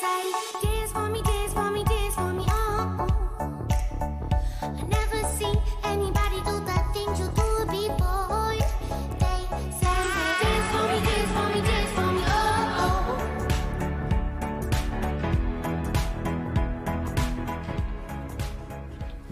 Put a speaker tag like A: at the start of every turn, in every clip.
A: say, dance for me, dance for me, dance for me, oh. I never seen anybody do the things you do before. They say, dance for me, dance for me, dance for me, oh.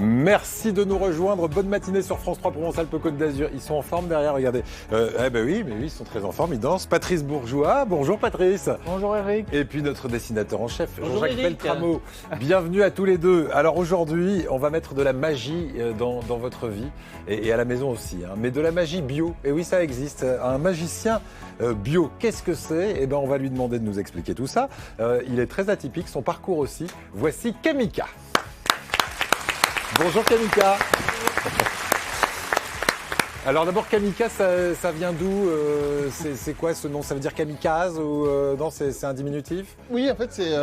B: Merci de nous rejoindre. Bonne matinée sur France 3 Provence-Alpes-Côte d'Azur. Ils sont en forme derrière, regardez. Oui, ils sont très en forme, ils dansent. Patrice Bourgeois. Bonjour Patrice.
C: Bonjour Eric.
B: Et puis notre dessinateur en chef,
D: Bonjour
B: Jean-Jacques
D: Eric.
B: Beltramo. Bienvenue à tous les deux. Alors aujourd'hui, on va mettre de la magie dans votre vie et à la maison aussi. Hein. Mais de la magie bio. Et oui, ça existe. Un magicien bio, qu'est-ce que c'est? Eh bien, on va lui demander de nous expliquer tout ça. Il est très atypique, son parcours aussi. Voici Kamika. Bonjour Kamika. Alors d'abord Kamika, ça vient d'où? C'est quoi ce nom? Ça veut dire kamikaze ou non, c'est un diminutif?
E: Oui, en fait, c'est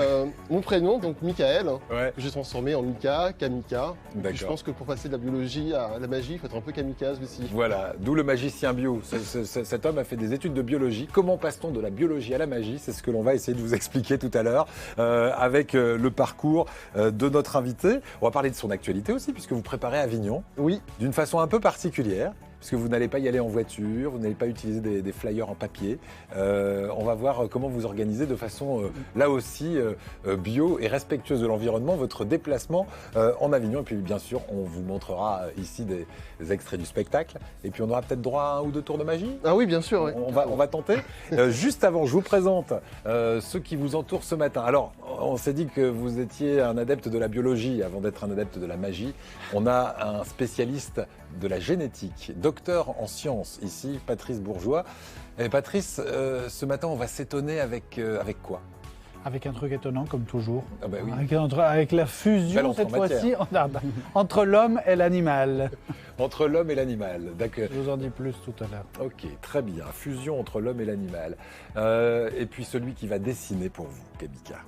E: mon prénom, donc Michael,
B: Ouais.
E: que j'ai transformé en Mika, Kamika. Et puis, je
B: D'accord.
E: pense que pour passer de la biologie à la magie, il faut être un peu kamikaze aussi.
B: Voilà, d'où le magicien bio. Cet homme a fait des études de biologie. Comment passe-t-on de la biologie à la magie? C'est ce que l'on va essayer de vous expliquer tout à l'heure avec le parcours de notre invité. On va parler de son actualité aussi, puisque vous préparez Avignon
E: Oui,
B: d'une façon un peu particulière. Puisque vous n'allez pas y aller en voiture, vous n'allez pas utiliser des flyers en papier. On va voir comment vous organisez de façon, là aussi, bio et respectueuse de l'environnement, votre déplacement en Avignon. Et puis, bien sûr, on vous montrera ici des extraits du spectacle. Et puis, on aura peut-être droit à un ou deux tours de magie.
E: ah oui, bien sûr. Ouais.
B: On va tenter. Juste avant, je vous présente ceux qui vous entourent ce matin. Alors, on s'est dit que vous étiez un adepte de la biologie avant d'être un adepte de la magie. On a un spécialiste de la génétique, docteur en sciences ici, Patrice Bourgeois. Et Patrice, ce matin, on va s'étonner avec quoi?
C: Avec un truc étonnant comme toujours.
B: Ah bah oui.
C: Avec la
B: Belle
C: fusion
B: entrée
C: cette
B: en matière.
C: fois-ci entre l'homme et l'animal.
B: Entre l'homme et l'animal. D'accord.
C: Je vous en dis plus tout à l'heure.
B: Ok, très bien. Fusion entre l'homme et l'animal. Et puis celui qui va dessiner pour vous, Kamika.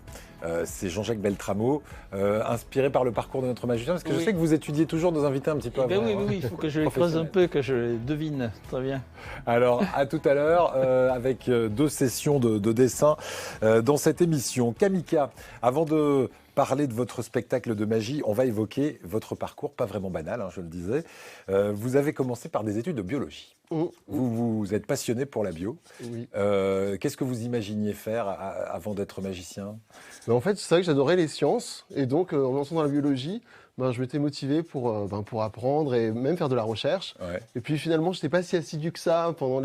B: C'est Jean-Jacques Beltramo, inspiré par le parcours de notre magicien, parce que je
D: Oui.
B: sais que vous étudiez toujours nos invités un petit peu
D: Eh
B: avant.
D: ben oui,
B: hein.
D: il faut que je les creuse un peu, que je les devine. Très bien.
B: Alors, à tout à l'heure, avec deux sessions de dessin dans cette émission. Kamika, avant de parler de votre spectacle de magie, on va évoquer votre parcours, pas vraiment banal, hein, je le disais. Vous avez commencé par des études de biologie. Vous êtes passionné pour la bio.
E: Oui.
B: Qu'est-ce que vous imaginiez faire avant d'être magicien?
E: Mais en fait, c'est vrai que j'adorais les sciences. Et donc, en me lançant dans la biologie, je m'étais motivé pour apprendre et même faire de la recherche.
B: Ouais.
E: Et puis finalement, je n'étais pas si assidu que ça pendant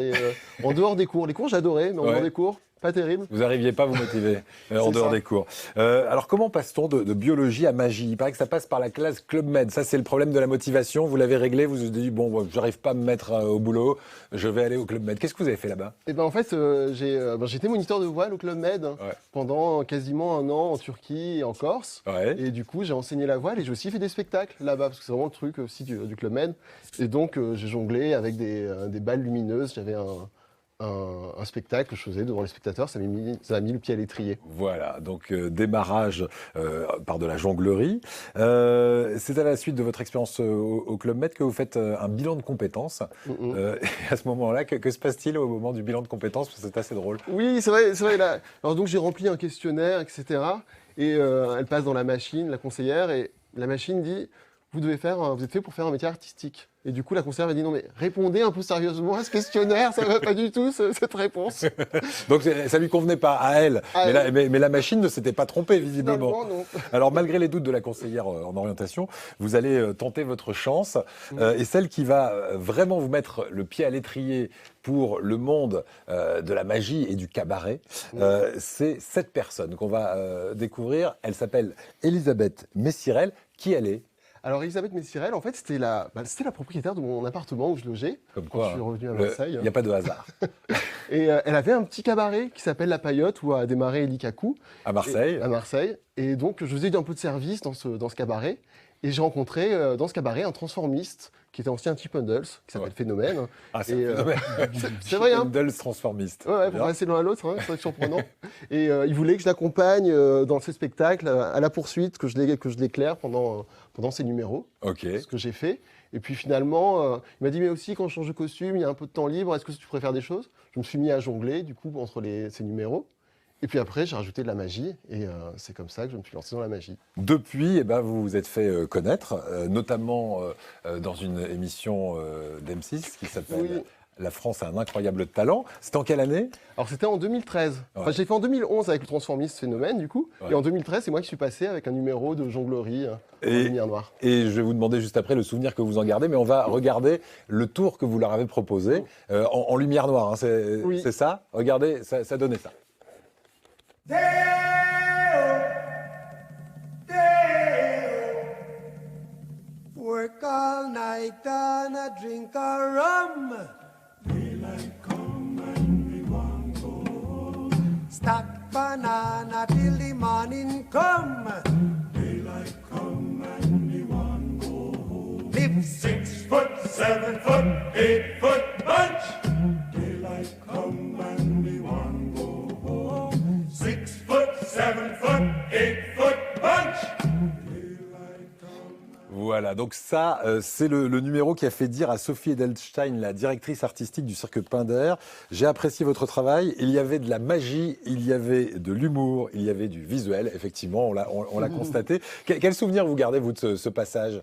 E: en dehors des cours. Les cours, j'adorais, mais en dehors des cours, pas terrible.
B: Vous n'arriviez pas à vous motiver en
E: C'est
B: dehors
E: ça.
B: des cours. Alors, comment passe-t-on de biologie à magie? Il paraît que ça passe par la classe Club Med. Ça, c'est le problème de la motivation. Vous l'avez réglé, vous vous êtes dit, bon, j'arrive pas à me mettre au boulot, je vais aller au Club Med. Qu'est-ce que vous avez fait là-bas?
E: Et en fait, j'étais moniteur de voile au Club Med pendant quasiment un an en Turquie et en Corse.
B: Ouais.
E: Et du coup, j'ai enseigné la voile et j'ai aussi fait des spectacles là-bas, parce que c'est vraiment le truc aussi du Club Med. Et donc, j'ai jonglé avec des balles lumineuses. J'avais un spectacle que je faisais devant les spectateurs. Ça m'a mis le pied à l'étrier.
B: Voilà, donc démarrage par de la jonglerie. C'est à la suite de votre expérience au Club Med que vous faites un bilan de compétences. Et à ce moment-là, que se passe-t-il au moment du bilan de compétences? Parce que c'est assez drôle.
E: Oui, c'est vrai. Là. Alors donc, j'ai rempli un questionnaire, etc. Et elle passe dans la machine, la conseillère, et la machine dit, vous êtes fait pour faire un métier artistique. Et du coup, la conseillère m'a dit, non mais répondez un peu sérieusement à ce questionnaire, ça ne va pas du tout, cette réponse.
B: Donc ça lui convenait pas à elle, mais la machine ne s'était pas trompée visiblement.
E: Finalement, non.
B: Alors malgré les doutes de la conseillère en orientation, vous allez tenter votre chance et celle qui va vraiment vous mettre le pied à l'étrier pour le monde de la magie et du cabaret, c'est cette personne qu'on va découvrir. Elle s'appelle Elisabeth Messirel. Qui elle est?
E: Alors, Elisabeth Messirel, en fait, c'était la propriétaire de mon appartement où je logeais.
B: Comme
E: quand
B: quoi,
E: je suis revenu à Marseille.
B: il n'y a pas de hasard.
E: Et elle avait un petit cabaret qui s'appelle La Paillote, où a démarré Elie Kakou.
B: À Marseille.
E: À Marseille. Et donc, je faisais un peu de service dans ce cabaret. Et j'ai rencontré dans ce cabaret un transformiste qui était ancien Chip and Dales, qui s'appelle Phénomène.
B: Ah, c'est
E: Et,
B: un phénomène.
E: c'est vrai, hein.
B: Dales transformiste.
E: Ouais, pour passer l'un à l'autre, hein, c'est vrai que surprenant. Et il voulait que je l'accompagne dans ce spectacle, à la poursuite, que je l'éclaire pendant ces numéros.
B: Ok.
E: Ce que j'ai fait. Et puis finalement, il m'a dit, mais aussi quand je change de costume, il y a un peu de temps libre, est-ce que tu préfères des choses? Je me suis mis à jongler, du coup, entre ces numéros. Et puis après, j'ai rajouté de la magie, et c'est comme ça que je me suis lancé dans la magie.
B: Depuis, eh ben, vous vous êtes fait connaître, notamment dans une émission d'M6 qui s'appelle
E: Oui.
B: La France a un incroyable talent. C'était en quelle année?
E: Alors c'était en 2013. Enfin, j'ai fait en 2011 avec le transformisme phénomène du coup.
B: Ouais.
E: Et en 2013, c'est moi qui suis passé avec un numéro de jonglerie en lumière noire.
B: Et je vais vous demander juste après le souvenir que vous en gardez, mais on va regarder le tour que vous leur avez proposé en lumière noire. Hein,
E: Oui.
B: c'est ça? Regardez, ça donnait ça.
F: Work all night and a drink a rum. Stack banana till the morning come. Daylight come and we want go home. Live 6 foot, 7 foot, 8 foot bunch. Daylight come and we want go home. 6 foot, 7 foot, 8 foot bunch.
B: Voilà, donc ça, c'est le numéro qui a fait dire à Sophie Edelstein, la directrice artistique du Cirque Pinder, j'ai apprécié votre travail, il y avait de la magie, il y avait de l'humour, il y avait du visuel, effectivement, on l'a constaté. Quel souvenir vous gardez, vous, de ce passage?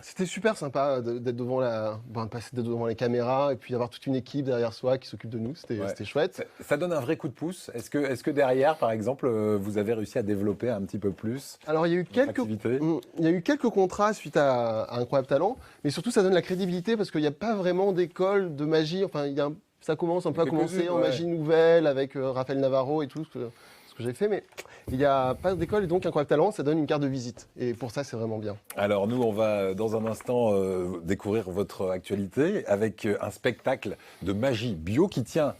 E: C'était super sympa d'être devant d'être devant les caméras et puis d'avoir toute une équipe derrière soi qui s'occupe de nous. C'était chouette.
B: Ça donne un vrai coup de pouce. Est-ce que derrière, par exemple, vous avez réussi à développer un petit peu plus?
E: Alors il y a eu quelques contrats suite à Incroyable Talent, mais surtout ça donne la crédibilité parce qu'il n'y a pas vraiment d'école de magie. Enfin, ça commence un peu à commencer en magie nouvelle avec Raphaël Navarro et tout ce que j'ai fait, mais il n'y a pas d'école et donc Incroyable Talent, ça donne une carte de visite. Et pour ça, c'est vraiment bien.
B: Alors nous, on va dans un instant découvrir votre actualité avec un spectacle de magie bio qui tient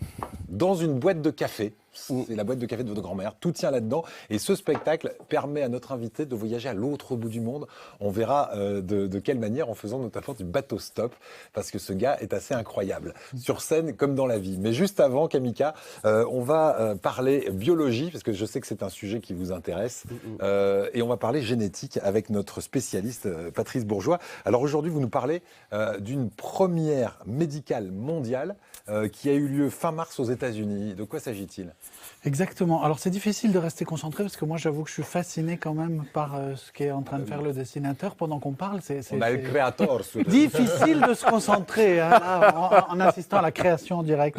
B: dans une boîte de café. C'est la boîte de café de votre grand-mère, tout tient là-dedans. Et ce spectacle permet à notre invité de voyager à l'autre bout du monde. On verra de quelle manière, en faisant notamment du bateau stop, parce que ce gars est assez incroyable, sur scène comme dans la vie. Mais juste avant, Kamika, on va parler biologie, parce que je sais que c'est un sujet qui vous intéresse. Et on va parler génétique avec notre spécialiste, Patrice Bourgeois. Alors aujourd'hui, vous nous parlez d'une première médicale mondiale qui a eu lieu fin mars aux États-Unis. De quoi s'agit-il ?
C: Exactement. Alors c'est difficile de rester concentré parce que moi j'avoue que je suis fasciné quand même par ce qu'est en train de faire le dessinateur pendant qu'on parle.
B: On a le créateur.
C: Difficile de se concentrer hein, là, en assistant à la création en direct.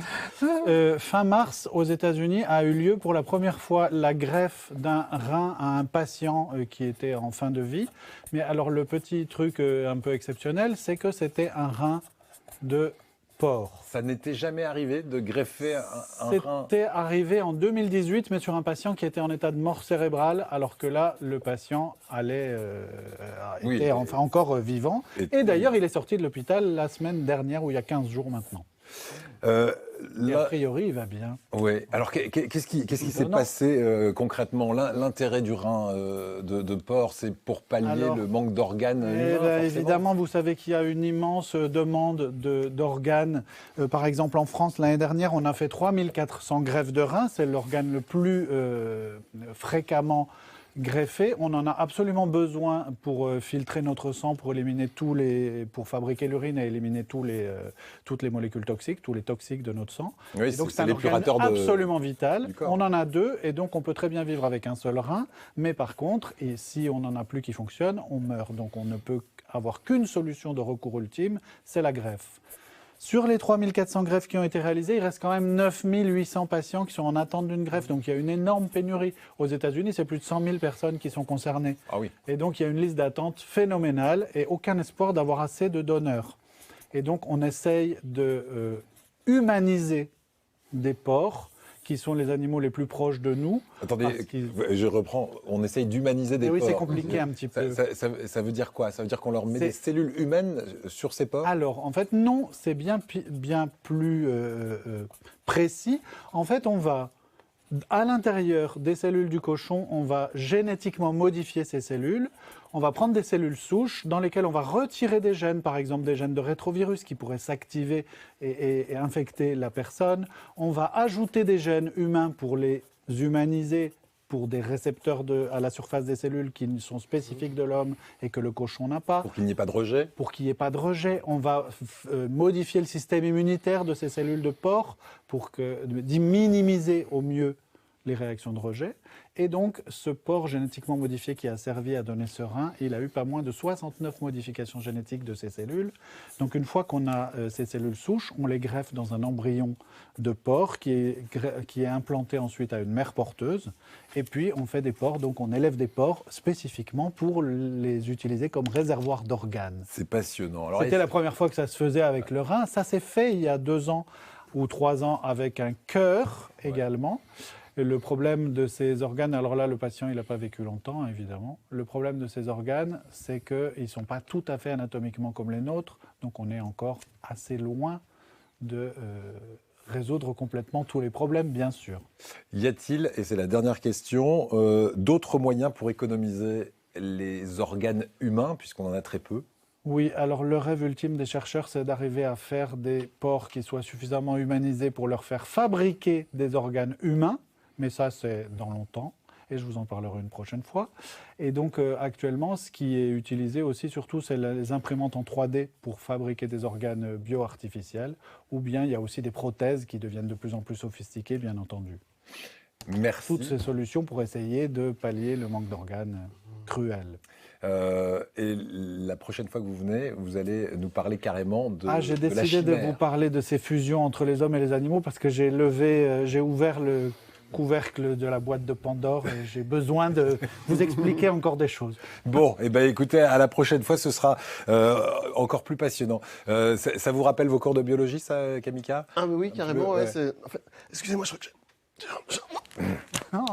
C: Fin mars aux États-Unis a eu lieu pour la première fois la greffe d'un rein à un patient qui était en fin de vie. Mais alors le petit truc un peu exceptionnel, c'est que c'était un rein de porc.
B: Ça n'était jamais arrivé de greffer un rein?
C: C'était arrivé en 2018, mais sur un patient qui était en état de mort cérébrale, alors que là, le patient était enfin encore vivant. Et d'ailleurs, il est sorti de l'hôpital la semaine dernière, ou il y a 15 jours maintenant. Et a priori, il va bien.
B: Oui. Alors, qu'est-ce qui s'est passé concrètement? L'intérêt du rein de porc, c'est pour pallier le manque d'organes humains,
C: évidemment, vous savez qu'il y a une immense demande d'organes. Par exemple, en France, l'année dernière, on a fait 3400 greffes de rein. C'est l'organe le plus fréquemment greffé. On en a absolument besoin pour filtrer notre sang, pour fabriquer l'urine et éliminer toutes les molécules toxiques, tous les toxiques de notre sang.
B: Oui,
C: et donc c'est un organe absolument vital. On en a deux et donc on peut très bien vivre avec un seul rein. Mais par contre, et si on n'en a plus qui fonctionne, on meurt. Donc on ne peut avoir qu'une solution de recours ultime, c'est la greffe. Sur les 3400 greffes qui ont été réalisées, il reste quand même 9800 patients qui sont en attente d'une greffe. Donc il y a une énorme pénurie. Aux États-Unis, c'est plus de 100 000 personnes qui sont concernées.
B: Ah oui.
C: Et donc il y a une liste d'attente phénoménale et aucun espoir d'avoir assez de donneurs. Et donc on essaye de humaniser des porcs qui sont les animaux les plus proches de nous.
B: Attendez, je reprends. On essaye d'humaniser des porcs.
C: Oui, c'est compliqué un petit peu.
B: Ça veut dire quoi? Ça veut dire qu'on leur met des cellules humaines sur ces porcs?
C: Alors, en fait, non, c'est bien plus précis. En fait, on va, à l'intérieur des cellules du cochon, on va génétiquement modifier ces cellules. On va prendre des cellules souches dans lesquelles on va retirer des gènes, par exemple des gènes de rétrovirus qui pourraient s'activer et infecter la personne. On va ajouter des gènes humains pour les humaniser, pour des récepteurs à la surface des cellules qui sont spécifiques de l'homme et que le cochon n'a pas.
B: Pour qu'il n'y ait pas de rejet.
C: Pour qu'il n'y ait pas de rejet, on va modifier le système immunitaire de ces cellules de porc pour minimiser au mieux les réactions de rejet. Et donc, ce porc génétiquement modifié qui a servi à donner ce rein, il a eu pas moins de 69 modifications génétiques de ces cellules. Donc, une fois qu'on a ces cellules souches, on les greffe dans un embryon de porc qui est implanté ensuite à une mère porteuse. Et puis, on fait des porcs, donc on élève des porcs spécifiquement pour les utiliser comme réservoir d'organes.
B: C'est passionnant.
C: C'était la première fois que ça se faisait avec le rein. Ça s'est fait il y a 2 ans ou 3 ans avec un cœur également. Et le problème de ces organes, alors là, le patient, il n'a pas vécu longtemps, évidemment. Le problème de ces organes, c'est qu'ils ne sont pas tout à fait anatomiquement comme les nôtres, donc on est encore assez loin de résoudre complètement tous les problèmes, bien sûr.
B: Y a-t-il, et c'est la dernière question, d'autres moyens pour économiser les organes humains, puisqu'on en a très peu ?
C: Oui, alors le rêve ultime des chercheurs, c'est d'arriver à faire des porcs qui soient suffisamment humanisés pour leur faire fabriquer des organes humains. Mais ça, c'est dans longtemps, et je vous en parlerai une prochaine fois. Et donc, actuellement, ce qui est utilisé aussi, surtout, c'est les imprimantes en 3D pour fabriquer des organes bio-artificiels, ou bien il y a aussi des prothèses qui deviennent de plus en plus sophistiquées, bien entendu.
B: Merci.
C: Toutes ces solutions pour essayer de pallier le manque d'organes cruel.
B: Et la prochaine fois que vous venez, vous allez nous parler carrément de
C: J'ai
B: de la
C: décidé de
B: chimère.
C: vous parler de ces fusions entre les hommes et les animaux, parce que j'ai ouvert le couvercle de la boîte de Pandore et j'ai besoin de vous expliquer encore des choses.
B: Bon, eh ben, écoutez, à la prochaine fois, ce sera encore plus passionnant. Ça vous rappelle vos cours de biologie, ça, Kamika ?
E: Ah, mais oui, carrément,
B: ouais.
E: En fait, excusez-moi, je crois que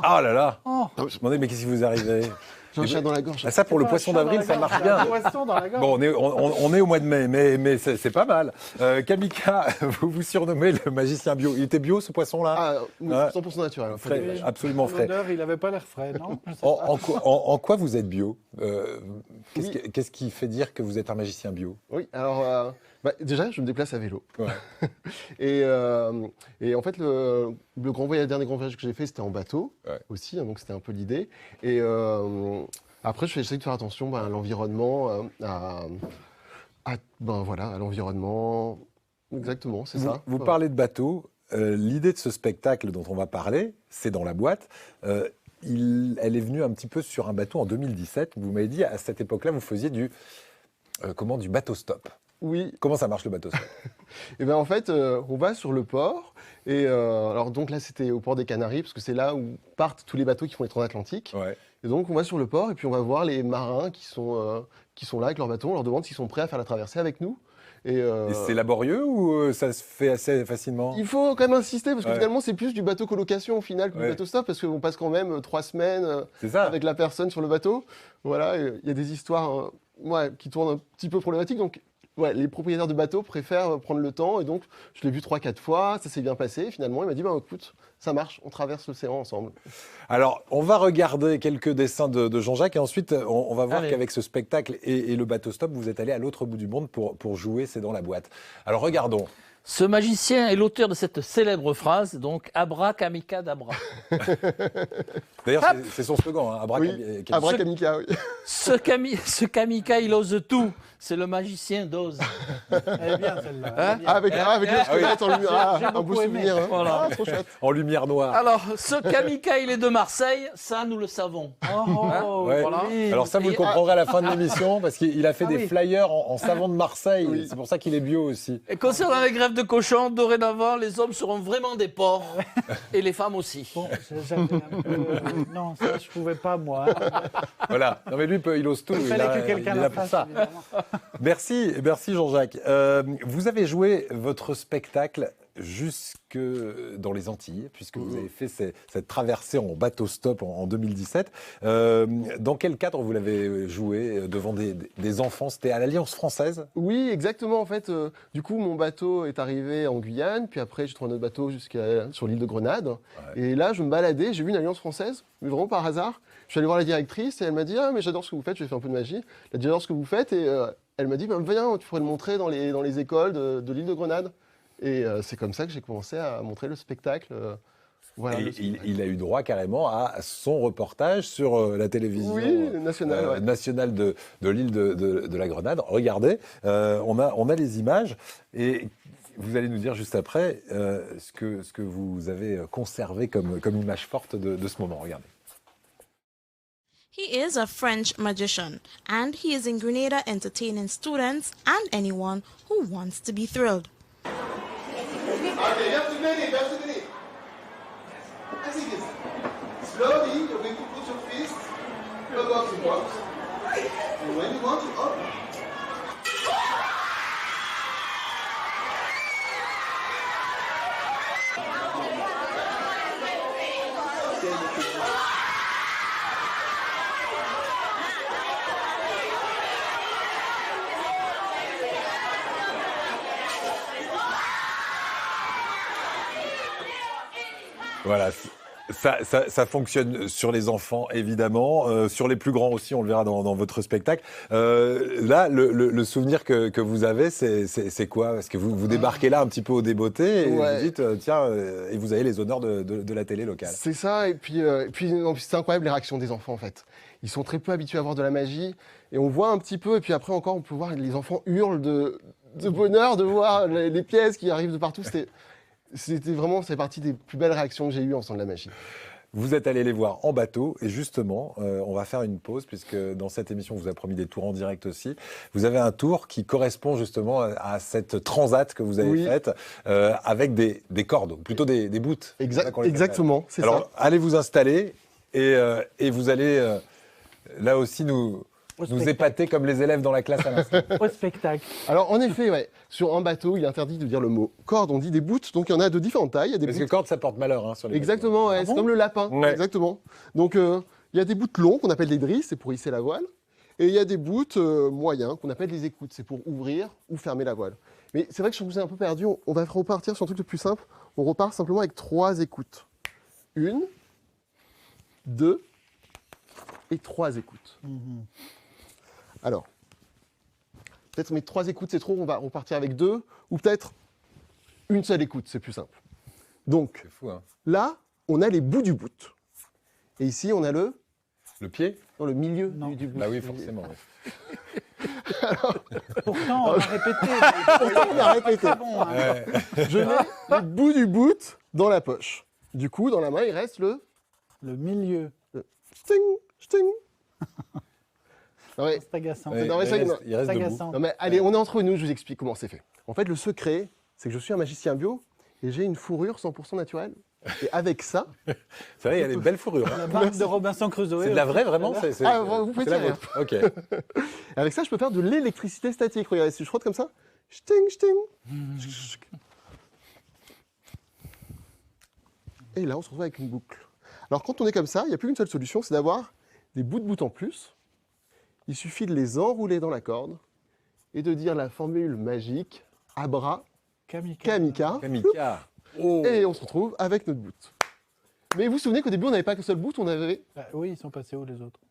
B: Ah là là
C: Oh.
B: Je me demandais, mais qu'est-ce qui vous arrive ?
E: j'ai un chat dans la gorge.
B: Ah, ça, pour le poisson d'avril, ça marche bien.
C: Poisson dans la gorge.
B: Bon, on est au mois de mai, mais c'est pas mal. Kamika, vous vous surnommez le magicien bio. Il était bio, ce poisson-là ?
E: Ah, oui,
B: Ouais.
E: 100% naturel.
B: Frais, absolument frais.
C: L'odeur, il n'avait pas l'air frais, non? Je sais pas.
B: En quoi vous êtes bio ?
E: Oui.
B: Qu'est-ce qui fait dire que vous êtes un magicien bio ?
E: Oui, alors déjà, je me déplace à vélo.
B: Ouais.
E: Et en fait, le dernier grand voyage que j'ai fait, c'était en bateau aussi, hein, donc c'était un peu l'idée. Et après, j'essaie de faire attention à l'environnement, à l'environnement. Exactement, c'est ça.
B: Vous parlez de bateau. L'idée de ce spectacle dont on va parler, c'est dans la boîte. Elle est venue un petit peu sur un bateau en 2017. Vous m'avez dit, à cette époque-là, vous faisiez du bateau-stop.
E: Oui.
B: Comment ça marche le bateau-stop ?
E: Et bien en fait, on va sur le port. Et alors donc là, c'était au port des Canaries, parce que c'est là où partent tous les bateaux qui font les transatlantiques.
B: Ouais.
E: Et donc on va sur le port et puis on va voir les marins qui sont là avec leur bateau. On leur demande s'ils sont prêts à faire la traversée avec nous. Et
B: c'est laborieux ou ça se fait assez facilement ?
E: il faut quand même insister parce que
B: Ouais.
E: finalement c'est plus du bateau colocation au final que du
B: Ouais.
E: bateau stop parce qu'on passe quand même 3 semaines
B: C'est ça.
E: avec la personne sur le bateau. Voilà, il y a des histoires qui tournent un petit peu problématiques. Donc les propriétaires de bateaux préfèrent prendre le temps et donc je l'ai vu 3-4 fois, ça s'est bien passé. Finalement il m'a dit écoute, ça marche, on traverse l'océan ensemble.
B: Alors, on va regarder quelques dessins de Jean-Jacques et ensuite, on va voir
D: Allez.
B: qu'avec ce spectacle et le bateau stop, vous êtes allé à l'autre bout du monde pour jouer C'est dans la boîte. Alors, regardons.
D: Ce magicien est l'auteur de cette célèbre phrase, donc abracamicadabra.
B: D'ailleurs, c'est son slogan, hein,
E: Oui, Abracamika, oui.
D: Ce kamika, il ose tout. C'est le magicien d'ose.
C: Elle est bien, celle-là.
D: Hein?
E: Avec le squelette en lumière,
C: J'ai
E: un beau
C: beaucoup aimé.
E: souvenir. Hein.
D: Voilà.
E: Ah, trop chouette.
B: En lumière noire.
D: Alors, ce kamika, il est de Marseille, ça nous le savons.
C: Oh,
B: Ouais.
D: Voilà.
B: Alors ça, vous le
D: Et-
B: comprendrez à la fin de l'émission, parce qu'il a fait des
C: oui.
B: flyers en savon de Marseille.
E: Oui.
B: C'est pour ça qu'il est bio aussi.
D: Et concernant les greffes de cochons, dorénavant, les hommes seront vraiment des porcs. Et les femmes aussi.
C: Bon, j'avais un peu... Non, ça, je pouvais pas, moi.
B: Voilà. Non mais lui, il ose tout.
C: Il fallait que quelqu'un
B: il est
C: la
B: là pour
C: fasse,
B: ça.
C: évidemment.
B: Merci Jean-Jacques. Vous avez joué votre spectacle jusque dans les Antilles, puisque vous avez fait cette traversée en bateau-stop en 2017. Dans quel cadre vous l'avez joué devant des enfants ? C'était à l'Alliance française ?
E: Oui, exactement. En fait, du coup, mon bateau est arrivé en Guyane, puis après, j'ai trouvé un autre bateau sur l'île de Grenade. Et là, je me baladais, j'ai vu une Alliance française, mais vraiment par hasard. Je suis allé voir la directrice et elle m'a dit « Ah, mais j'adore ce que vous faites, je vais faire un peu de magie. » Elle a dit « J'adore ce que vous faites. » Et elle m'a dit « Viens, tu pourrais le montrer dans les écoles de l'île de Grenade. » Et c'est comme ça que j'ai commencé à montrer le spectacle Voilà,
B: Et
E: le
B: il a eu droit carrément à son reportage sur la télévision nationale de l'île de la Grenade. Regardez, on a les images et vous allez nous dire juste après ce que vous avez conservé comme image forte de ce moment. Regardez.
G: He is a French magician, and he is in Grenada entertaining students and anyone who wants to be thrilled.
E: Okay, just a minute. I see this. Slowly, you're going to put your fist above the box. And when you want to open.
B: Voilà, ça fonctionne sur les enfants, évidemment, sur les plus grands aussi, on le verra dans votre spectacle. Là, le souvenir que vous avez, c'est quoi? Parce que vous débarquez là un petit peu au débeauté et vous dites, tiens, et vous avez les honneurs de la télé locale.
E: C'est ça, et puis c'est incroyable les réactions des enfants en fait. Ils sont très peu habitués à voir de la magie, et on voit un petit peu, et puis après encore, on peut voir les enfants hurlent de bonheur de voir les pièces qui arrivent de partout. C'était vraiment, c'est partie des plus belles réactions que j'ai eues en faisant de la magie.
B: Vous êtes allé les voir en bateau et justement, on va faire une pause puisque dans cette émission, on vous a promis des tours en direct aussi. Vous avez un tour qui correspond justement à cette transat que vous avez faite avec des cordes, ou plutôt des bouts.
E: Exactement, c'est ça.
B: Alors, allez vous installer et vous allez là aussi nous épater comme les élèves dans la classe à l'instant.
C: Au spectacle.
E: Alors, en effet, sur un bateau, il est interdit de dire le mot corde, on dit des bouts, donc il y en a de différentes tailles.
B: Parce que corde, ça porte malheur sur les
E: Exactement,
B: bateaux.
E: c'est comme le lapin, exactement. Donc, il y a des bouts longs qu'on appelle des drisses, c'est pour hisser la voile, et il y a des bouts moyens qu'on appelle les écoutes, c'est pour ouvrir ou fermer la voile. Mais c'est vrai que je vous ai un peu perdu, on va repartir sur un truc le plus simple, on repart simplement avec 3 écoutes. 1, 2 et 3 écoutes. Alors, peut-être mais 3 écoutes c'est trop, on va repartir avec 2, ou peut-être une seule écoute, c'est plus simple. Donc,
B: C'est fou, hein.
E: là, on a les bouts du bout. Et ici, on a le
B: pied
E: le milieu du bout.
B: Bah oui, forcément.
C: Pourtant, on a répété.
E: Pourtant, on a répété.
C: Très bon, hein.
E: Je mets le bout du bout dans la poche. Du coup, dans la main, il reste le
C: milieu.
E: sting, sting. Non, mais,
C: C'est agaçant.
E: non, mais ça,
B: il reste
C: C'est
B: debout.
C: agaçant.
E: non, mais allez, on est entre nous, je vous explique comment c'est fait. En fait, le secret, c'est que je suis un magicien bio et j'ai une fourrure 100% naturelle. Et avec ça,
B: C'est vrai, il y a des belles fourrures. Hein.
C: La marque de Robinson Crusoe.
B: C'est de la vraie, vraiment c'est
E: vous pouvez
B: c'est la
E: tirer.
B: vôtre. Ok.
E: avec ça, je peux faire de l'électricité statique. Regardez, si je frotte comme ça, sting, sting. Et là, on se retrouve avec une boucle. Alors, quand on est comme ça, il n'y a plus qu'une seule solution, c'est d'avoir des bouts de bout en plus. Il suffit de les enrouler dans la corde et de dire la formule magique Abra Kamika.
B: Kamika. Oh.
E: Et on se retrouve avec notre bout. Mais vous vous souvenez qu'au début, on n'avait pas qu'un seul bout, on avait
C: Oui, ils sont passés où les autres?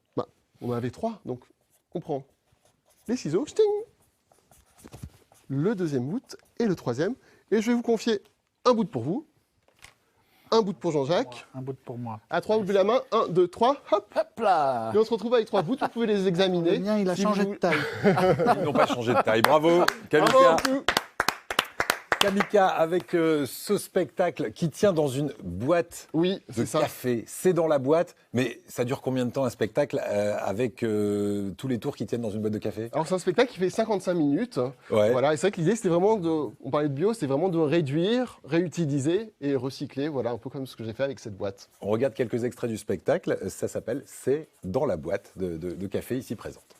E: on en avait 3. Donc, on prend les ciseaux, sting, le deuxième bout et le troisième. Et je vais vous confier un bout pour vous, un bout pour Jean-Jacques.
C: Un bout pour moi.
E: À 3, vous levez la main. 1, 2, 3, hop.
D: Hop là.
E: Et on se retrouve avec 3 bouts. Vous pouvez les examiner.
C: Le mien, il a
E: Si
C: changé
E: vous-
C: de taille.
B: Ils n'ont pas changé de taille. Bravo, Kamika.
E: Bravo.
B: Kamika avec ce spectacle qui tient dans une boîte
E: Oui,
B: de
E: c'est ça.
B: café. C'est dans la boîte, mais ça dure combien de temps un spectacle avec tous les tours qui tiennent dans une boîte de café?
E: Alors, c'est un spectacle qui fait 55 minutes.
B: Ouais.
E: Voilà, et c'est vrai que l'idée, c'était vraiment de. On parlait de bio, c'est vraiment de réduire, réutiliser et recycler. Voilà, un peu comme ce que j'ai fait avec cette boîte.
B: On regarde quelques extraits du spectacle. Ça s'appelle C'est dans la boîte de café ici présente.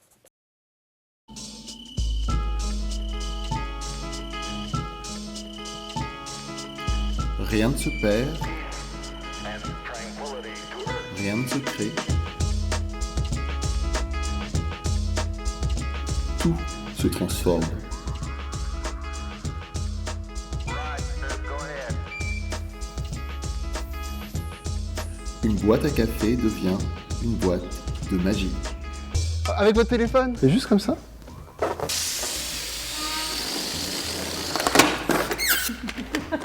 H: Rien ne se perd, rien ne se crée. Tout se transforme. Une boîte à café devient une boîte de magie.
E: Avec votre téléphone. C'est juste comme ça.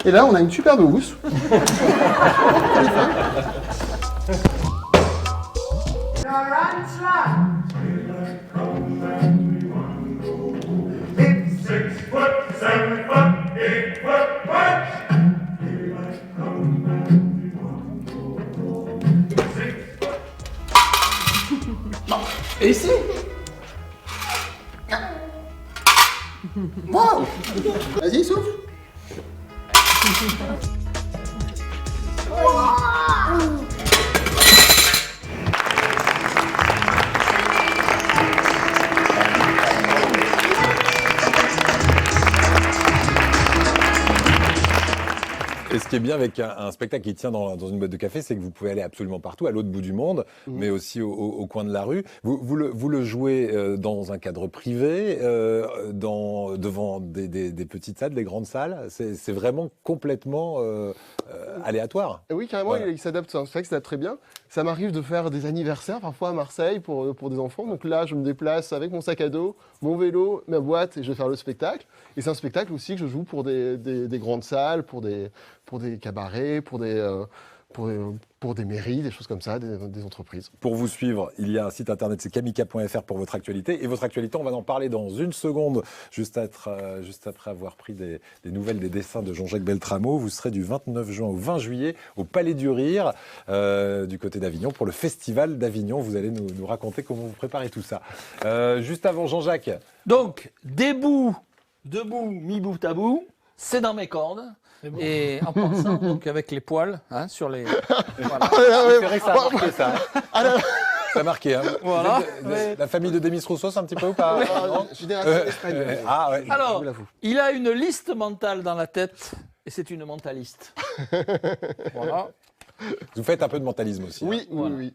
E: Et là, on a une superbe housse.
D: Et ici?
E: Waouh! Vas-y, souffle.
B: Et ce qui est bien avec un spectacle qui tient dans une boîte de café, c'est que vous pouvez aller absolument partout, à l'autre bout du monde, mais aussi au coin de la rue. Vous le jouez dans un cadre privé, devant des petites salles, des grandes salles. C'est vraiment complètement aléatoire.
E: Oui, carrément,
B: Voilà.
E: il s'adapte. C'est vrai qu'il s'adapte très bien. Ça m'arrive de faire des anniversaires parfois à Marseille pour des enfants. Donc là, je me déplace avec mon sac à dos, mon vélo, ma boîte et je vais faire le spectacle. Et c'est un spectacle aussi que je joue pour des grandes salles, pour des cabarets, pour des mairies, des choses comme ça, des entreprises.
B: Pour vous suivre, il y a un site internet, c'est kamika.fr pour votre actualité. Et votre actualité, on va en parler dans une seconde, juste après avoir pris des nouvelles des dessins de Jean-Jacques Beltramo. Vous serez du 29 juin au 20 juillet au Palais du Rire, du côté d'Avignon, pour le Festival d'Avignon. Vous allez nous raconter comment vous préparez tout ça. Juste avant, Jean-Jacques.
D: Donc, debout, mi bout à bout, c'est dans mes cordes.
C: Bon.
D: Et en pensant, donc avec les poils sur les. Voilà.
B: C'est vrai que ça a marqué, ça. Ça a marqué, hein.
D: Voilà.
B: Vous êtes de la famille de Demis Roussos, un petit peu ou pas? Non
E: Génération espagnole.
B: Ah ouais.
D: Alors,
E: je vous l'avoue.
D: il a une liste mentale dans la tête, et c'est une mentaliste. Voilà.
B: Vous faites un peu de mentalisme aussi. hein.
E: Oui,
D: Voilà.
E: oui.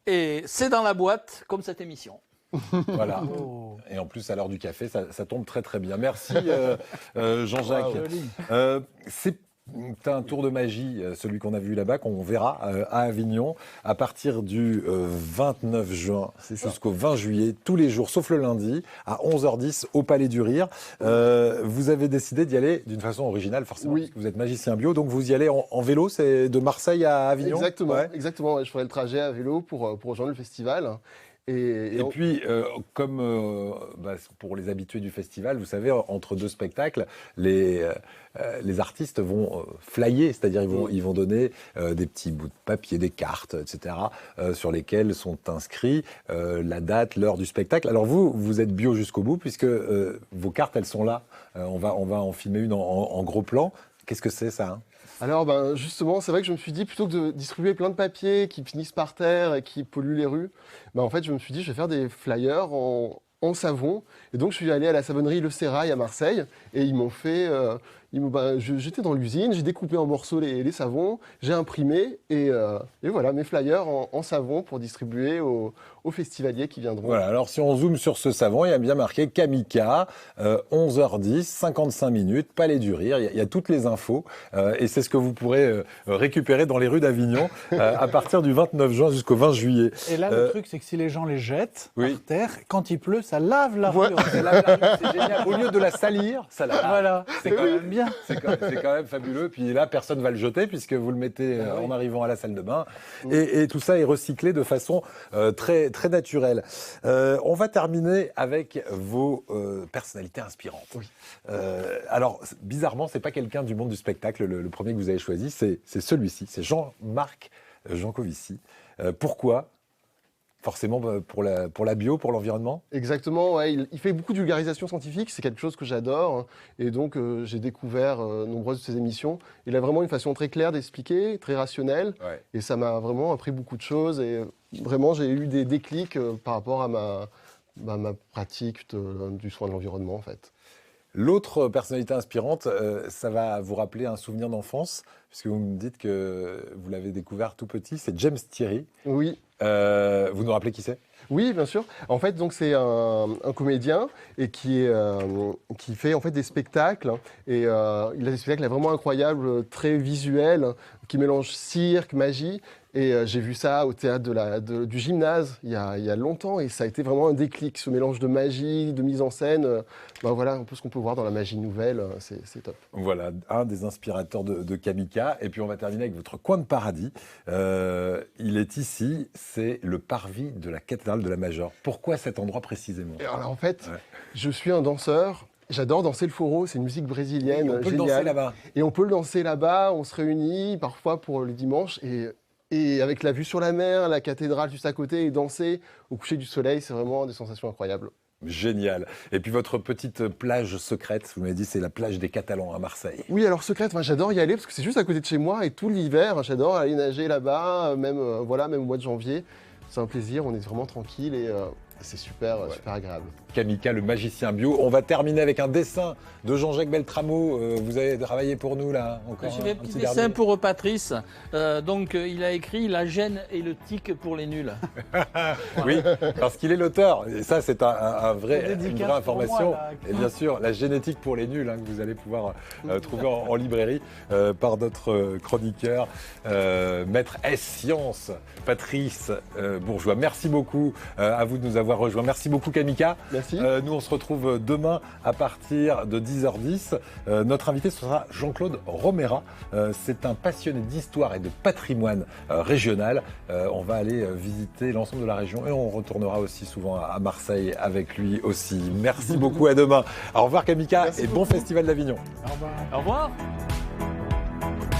D: Et c'est dans la boîte, comme cette émission.
B: Voilà.
C: Oh.
B: Et en plus, à l'heure du café, ça tombe très très bien. Merci Jean-Jacques.
C: Joli.
B: C'est un tour de magie, celui qu'on a vu là-bas, qu'on verra à Avignon, à partir du 29 juin jusqu'au 20 juillet, tous les jours, sauf le lundi, à 11h10 au Palais du Rire. Vous avez décidé d'y aller d'une façon originale, forcément,
E: Oui.
B: parce que vous êtes magicien bio, donc vous y allez en vélo, c'est de Marseille à Avignon?
E: Exactement,
B: Ouais.
E: exactement. Ouais, je ferai le trajet à vélo pour rejoindre le festival.
B: Et puis, comme pour les habitués du festival, vous savez, entre deux spectacles, les artistes vont flyer, c'est-à-dire ils vont donner des petits bouts de papier, des cartes, etc., sur lesquelles sont inscrits la date, l'heure du spectacle. Alors vous êtes bio jusqu'au bout, puisque vos cartes, elles sont là. On va en filmer une en gros plan. Qu'est-ce que c'est, ça, hein?
E: Alors, justement, c'est vrai que je me suis dit, plutôt que de distribuer plein de papiers qui finissent par terre et qui polluent les rues, en fait, je me suis dit, je vais faire des flyers en savon. Et donc, je suis allé à la savonnerie Le Sérail à Marseille et ils m'ont fait... j'étais dans l'usine, j'ai découpé en morceaux les savons, j'ai imprimé et voilà, mes flyers en savon pour distribuer aux festivaliers qui viendront.
B: Voilà, alors si on zoome sur ce savon, il y a bien marqué Kamika, 11h10, 55 minutes, Palais du Rire, il y a toutes les infos, et c'est ce que vous pourrez récupérer dans les rues d'Avignon à partir du 29 juin jusqu'au 20 juillet.
C: Et là, le truc, c'est que si les gens les jettent
B: Oui.
C: par terre, quand il pleut, ça lave la
E: Ouais.
C: rue.
B: Ça lave la rue, c'est génial. Au lieu de la salir, ça la lave.
C: Voilà, c'est quand même bien.
B: C'est quand même fabuleux. Puis là, personne ne va le jeter puisque vous le mettez en arrivant à la salle de bain. Et tout ça est recyclé de façon très, très naturelle. On va terminer avec vos personnalités inspirantes.
E: Oui.
B: Alors, bizarrement, c'est pas quelqu'un du monde du spectacle. Le premier que vous avez choisi, c'est celui-ci. C'est Jean-Marc Jancovici. Pourquoi ? Forcément pour la bio, pour l'environnement.
E: Exactement, ouais, il fait beaucoup de vulgarisation scientifique, c'est quelque chose que j'adore. Hein, et donc, j'ai découvert nombreuses de ses émissions. Il a vraiment une façon très claire d'expliquer, très rationnelle.
B: Ouais.
E: Et ça m'a vraiment appris beaucoup de choses. Et vraiment, j'ai eu des déclics par rapport à ma pratique du soin de l'environnement, en fait.
B: L'autre personnalité inspirante, ça va vous rappeler un souvenir d'enfance, puisque vous me dites que vous l'avez découvert tout petit, c'est James Thierry.
E: Oui.
B: Vous nous rappelez qui c'est ?
E: Oui, bien sûr. En fait, donc c'est un comédien et qui fait en fait des spectacles. Et il a des spectacles vraiment incroyables, très visuels, qui mélangent cirque, magie. Et j'ai vu ça au théâtre du gymnase il y a longtemps et ça a été vraiment un déclic, ce mélange de magie, de mise en scène. Voilà un peu ce qu'on peut voir dans la magie nouvelle, c'est top.
B: Voilà, un des inspirateurs de Kamika. Et puis on va terminer avec votre coin de paradis. Il est ici, c'est le parvis de la cathédrale de la Major. Pourquoi cet endroit précisément?
E: Alors en fait, je suis un danseur. J'adore danser le foro, c'est une musique brésilienne
B: on peut
E: géniale.
B: le danser là-bas.
E: Et on peut le danser là-bas, on se réunit parfois pour le dimanche et avec la vue sur la mer, la cathédrale juste à côté et danser au coucher du soleil, c'est vraiment des sensations incroyables.
B: Génial. Et puis votre petite plage secrète, vous m'avez dit, c'est la plage des Catalans à Marseille.
E: Oui, alors secrète, j'adore y aller parce que c'est juste à côté de chez moi et tout l'hiver, j'adore aller nager là-bas, même au mois de janvier. C'est un plaisir, on est vraiment tranquille et c'est super agréable.
B: Kamika, le magicien bio. On va terminer avec un dessin de Jean-Jacques Beltramo. Vous avez travaillé pour nous là encore.
D: J'ai fait un petit dessin pour Patrice. Il a écrit La gêne et le tic pour les nuls.
B: Oui, parce qu'il est l'auteur. Et ça, c'est une vraie information.
C: Moi,
B: et bien sûr, la génétique pour les nuls, que vous allez pouvoir trouver en librairie par notre chroniqueur, maître S Science, Patrice Bourgeois. Merci beaucoup à vous de nous avoir rejoints. Merci beaucoup, Kamika.
E: Merci.
B: Nous, on se retrouve demain à partir de 10h10. Notre invité sera Jean-Claude Romera. C'est un passionné d'histoire et de patrimoine régional. On va aller visiter l'ensemble de la région et on retournera aussi souvent à Marseille avec lui aussi. Merci beaucoup, à demain. Au revoir, Kamika, et bon Festival d'Avignon.
C: Au revoir.
D: Au revoir.